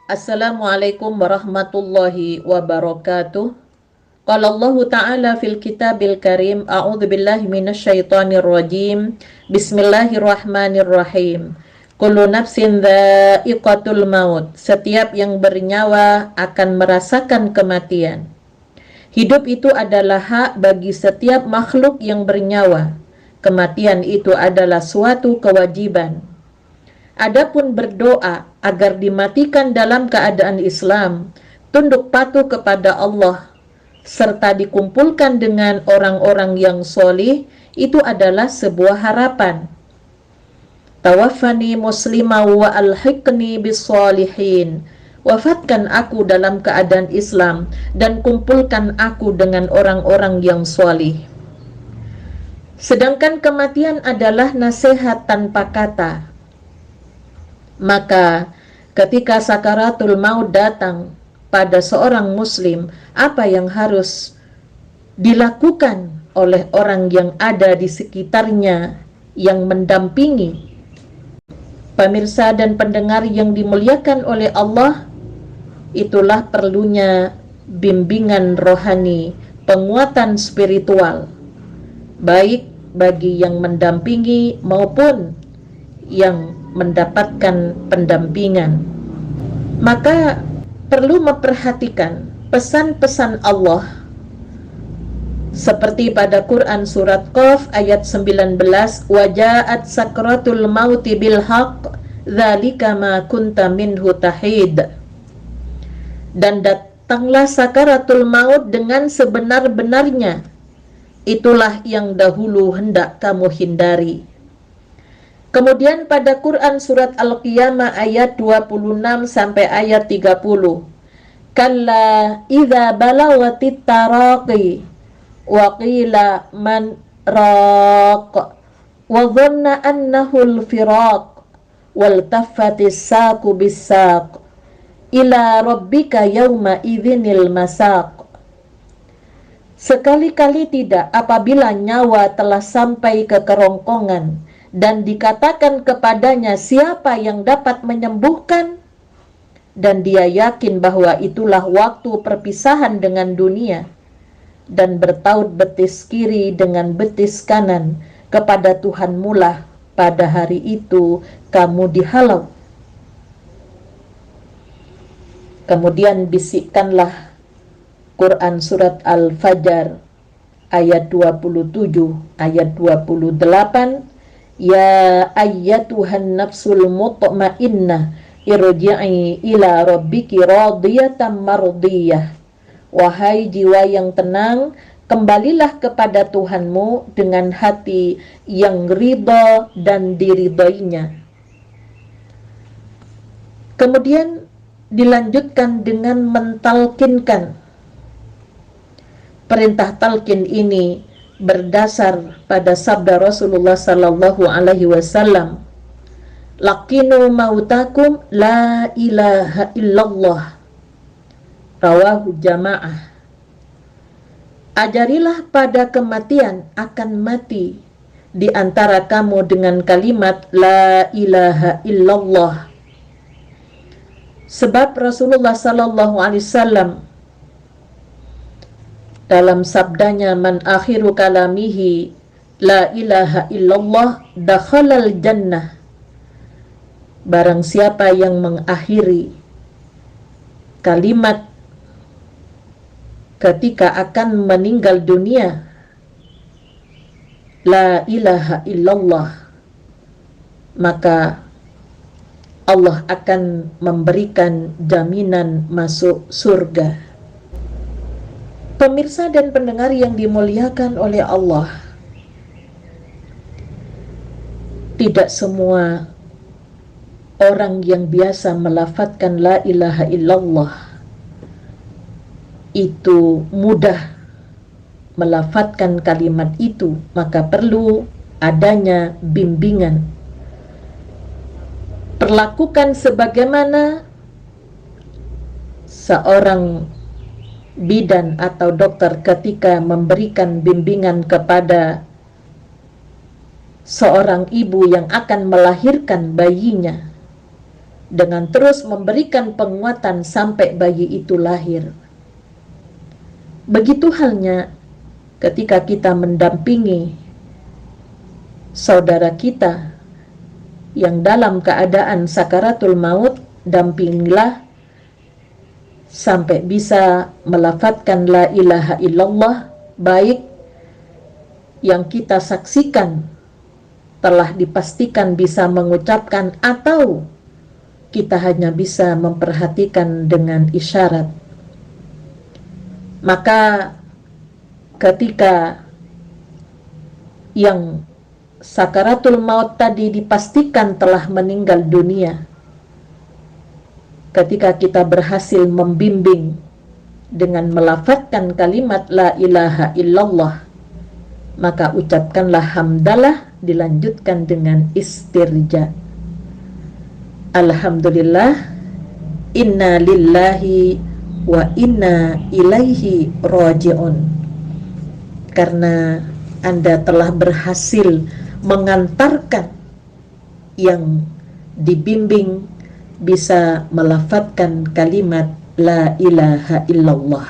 Assalamualaikum warahmatullahi wabarakatuh. Qala Allah Ta'ala fil Kitabil Karim, A'udzu billahi minasyaitonir rajim. Bismillahirrahmanirrahim. Kullu nafsin dha'iqatul maut. Setiap yang bernyawa akan merasakan kematian. Hidup itu adalah hak bagi setiap makhluk yang bernyawa. Kematian itu adalah suatu kewajiban. Adapun berdoa agar dimatikan dalam keadaan Islam, tunduk patuh kepada Allah, serta dikumpulkan dengan orang-orang yang solih, itu adalah sebuah harapan. Tawaffani muslimah wa alhiqni bissolihin. Wafatkan aku dalam keadaan Islam dan kumpulkan aku dengan orang-orang yang solih. Sedangkan kematian adalah nasihat tanpa kata. Maka ketika sakaratul maut datang pada seorang muslim, apa yang harus dilakukan oleh orang yang ada di sekitarnya yang mendampingi? Pemirsa dan pendengar yang dimuliakan oleh Allah, itulah perlunya bimbingan rohani, penguatan spiritual, baik bagi yang mendampingi maupun yang mendapatkan pendampingan. Maka perlu memperhatikan pesan-pesan Allah seperti pada Quran surat Qaf ayat 19, waja'at sakratul mauti bil haqq dzalika ma kunta minhu tahid. Dan datanglah sakaratul maut dengan sebenar-benarnya, itulah yang dahulu hendak kamu hindari. Kemudian pada Quran surat Al-Qiyamah ayat 26 sampai ayat 30. Kalla idza balagatit taraqi wa qila man raq wa dhanna annahu al-firaq wal taffatis saqu bis-saq ila rabbika yawma idzinil masaq. Sekali-kali tidak apabila nyawa telah sampai ke kerongkongan dan dikatakan kepadanya siapa yang dapat menyembuhkan, dan dia yakin bahwa itulah waktu perpisahan dengan dunia, dan bertaut betis kiri dengan betis kanan kepada Tuhanmu lah pada hari itu kamu dihalau. Kemudian bisikkanlah Quran surat Al-Fajr ayat 27, ayat 28, ya ayyatuhan nafsul mutmainnah irji'i ila rabbiki radiyatan mardiyah. Wahai jiwa yang tenang, kembalilah kepada Tuhanmu dengan hati yang ridha dan diridainya. Kemudian dilanjutkan dengan mentalkinkan. Perintah talqin ini berdasar pada sabda Rasulullah sallallahu alaihi wasallam, laqinu mautakum la ilaha illallah, rawahu jamaah. Ajarilah pada kematian akan mati di antara kamu dengan kalimat la ilaha illallah. Sebab Rasulullah sallallahu alaihi wasallam dalam sabdanya, man akhiru kalamihi la ilaha illallah dakhalal jannah. Barang siapa yang mengakhiri kalimat ketika akan meninggal dunia, la ilaha illallah, maka Allah akan memberikan jaminan masuk surga. Pemirsa dan pendengar yang dimuliakan oleh Allah, tidak semua orang yang biasa melafadzkan la ilaha illallah itu mudah melafadzkan kalimat itu, maka perlu adanya bimbingan. Perlakukan sebagaimana seorang bidan atau dokter ketika memberikan bimbingan kepada seorang ibu yang akan melahirkan bayinya. dengan terus memberikan penguatan sampai bayi itu lahir. Begitu halnya ketika kita mendampingi saudara kita yang dalam keadaan sakaratul maut, dampingilah sampai bisa melafadzkan la ilaha illallah, baik yang kita saksikan telah dipastikan bisa mengucapkan atau kita hanya bisa memperhatikan dengan isyarat. Maka ketika yang sakaratul maut tadi dipastikan telah meninggal dunia, ketika kita berhasil membimbing dengan melafadzkan kalimat la ilaha illallah, maka ucapkanlah hamdalah, dilanjutkan dengan istirja. Alhamdulillah, inna lillahi wa inna ilaihi raji'un. Karena Anda telah berhasil mengantarkan yang dibimbing bisa melafadzkan kalimat la ilaha illallah.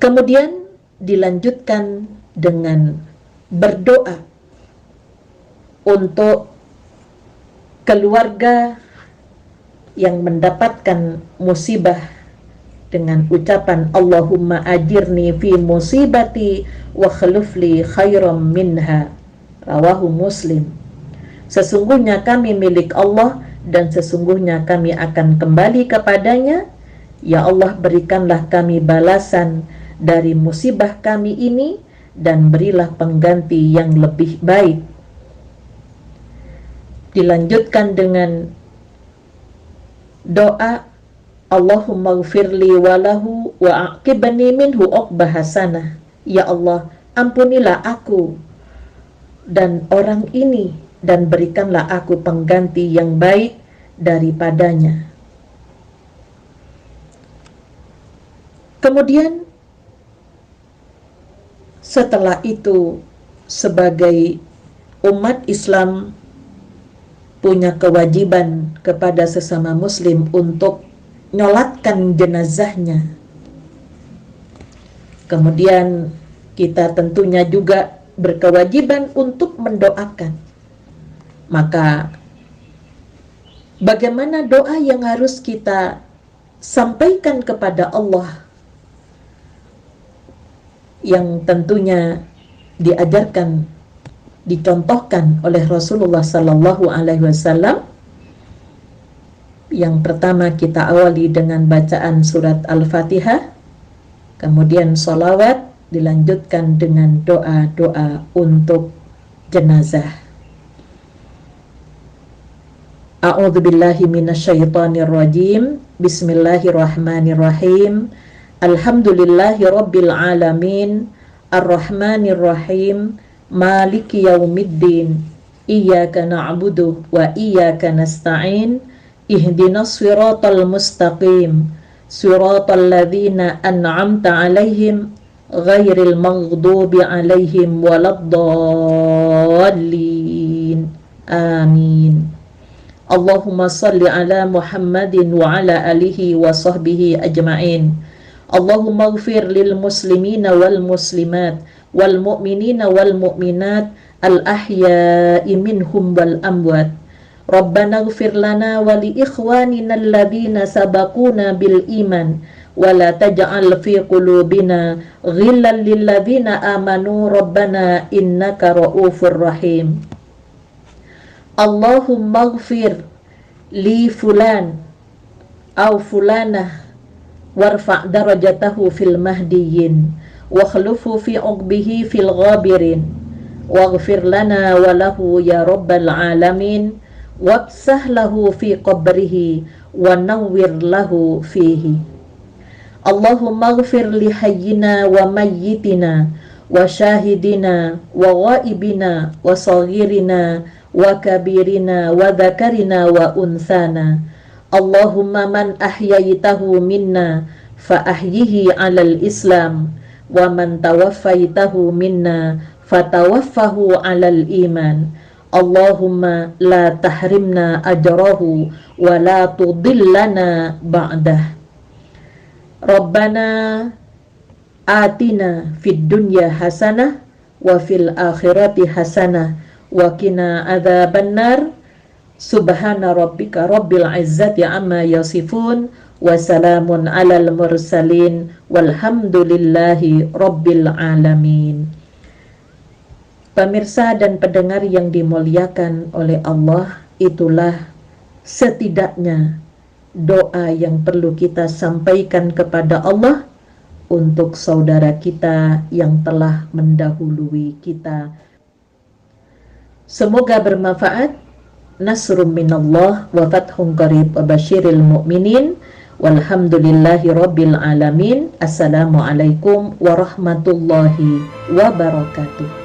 Kemudian dilanjutkan dengan berdoa untuk keluarga yang mendapatkan musibah dengan ucapan Allahumma ajirni fi musibati wa khlufli khairam minha, rawahu Muslim. Sesungguhnya kami milik Allah dan sesungguhnya kami akan kembali kepadanya. Ya Allah, berikanlah kami balasan dari musibah kami ini dan berilah pengganti yang lebih baik. Dilanjutkan dengan doa Allahumma gfirli walahu wa aqibni minhu uqbah hasanah. Ya Allah, ampunilah aku dan orang ini dan berikanlah aku pengganti yang baik daripadanya. Kemudian setelah itu, sebagai umat Islam punya kewajiban kepada sesama muslim untuk nyolatkan jenazahnya. Kemudian kita tentunya juga berkewajiban untuk mendoakan. Maka bagaimana doa yang harus kita sampaikan kepada Allah yang tentunya diajarkan, dicontohkan oleh Rasulullah Sallallahu Alaihi Wasallam. Yang pertama kita awali dengan bacaan surat Al-Fatihah, kemudian sholawat, dilanjutkan dengan doa-doa untuk jenazah. A'udzubillahi minasyaitonirrajim. Bismillahirrahmanirrahim. Alhamdulillahi rabbil alamin. Ar-Rahmanirrahim. Maliki yaumiddin. Iyyaka na'budu wa iyyaka nasta'in. Ihdinas siratal mustaqim. Siratal ladzina an'amta 'alaihim ghairil maghdubi 'alaihim waladdallin. Amin. Allahumma salli ala Muhammadin wa ala alihi wa sahbihi ajma'in. Allahumma ighfir lil muslimina wal muslimat wal mu'minina wal mu'minat al ahya'i minhum wal amwat. Rabbana ighfir lana wa li ikhwanina alladhina sabaquna bil iman wa la taj'al fi qulubina ghillan lil ladzina amanu rabbana innaka ra'ufur rahim. Allahumma ighfir li fulan aw fulanah warfa' darajatahu fil mahdiyyin wa khlufu fi 'uqbihi fil ghabirin waghfir lana wa lahu ya rabbal alamin wabsah lahu fi qabrihi wa nawwir lahu fihi. Allahumma ighfir li hayyina wa mayyitina wa syahidina wa ghaibina wa saghirina wa kabirina wa dhakarina wa unsana. Allahumma man ahyaytahu minna fa ahyihi 'alal islam wa man tawaffaitahu minna fatawaffahu 'alal iman. Allahumma la tahrimna ajrahu wa la tudillana ba'dah. Rabbana atina fid dunya hasanah wa fil akhirati hasanah wa qina adzabannar. Subhana rabbika rabbil izzati amma yasifun wa salamun alal mursalin walhamdulillahi rabbil alamin. Pemirsa dan pendengar yang dimuliakan oleh Allah, itulah setidaknya doa yang perlu kita sampaikan kepada Allah untuk saudara kita yang telah mendahului kita. Semoga bermanfaat. Nasrum minallah wa fathun qarib wa basyiril mu'minin walhamdulillahi rabbil alamin. Assalamualaikum warahmatullahi wabarakatuh.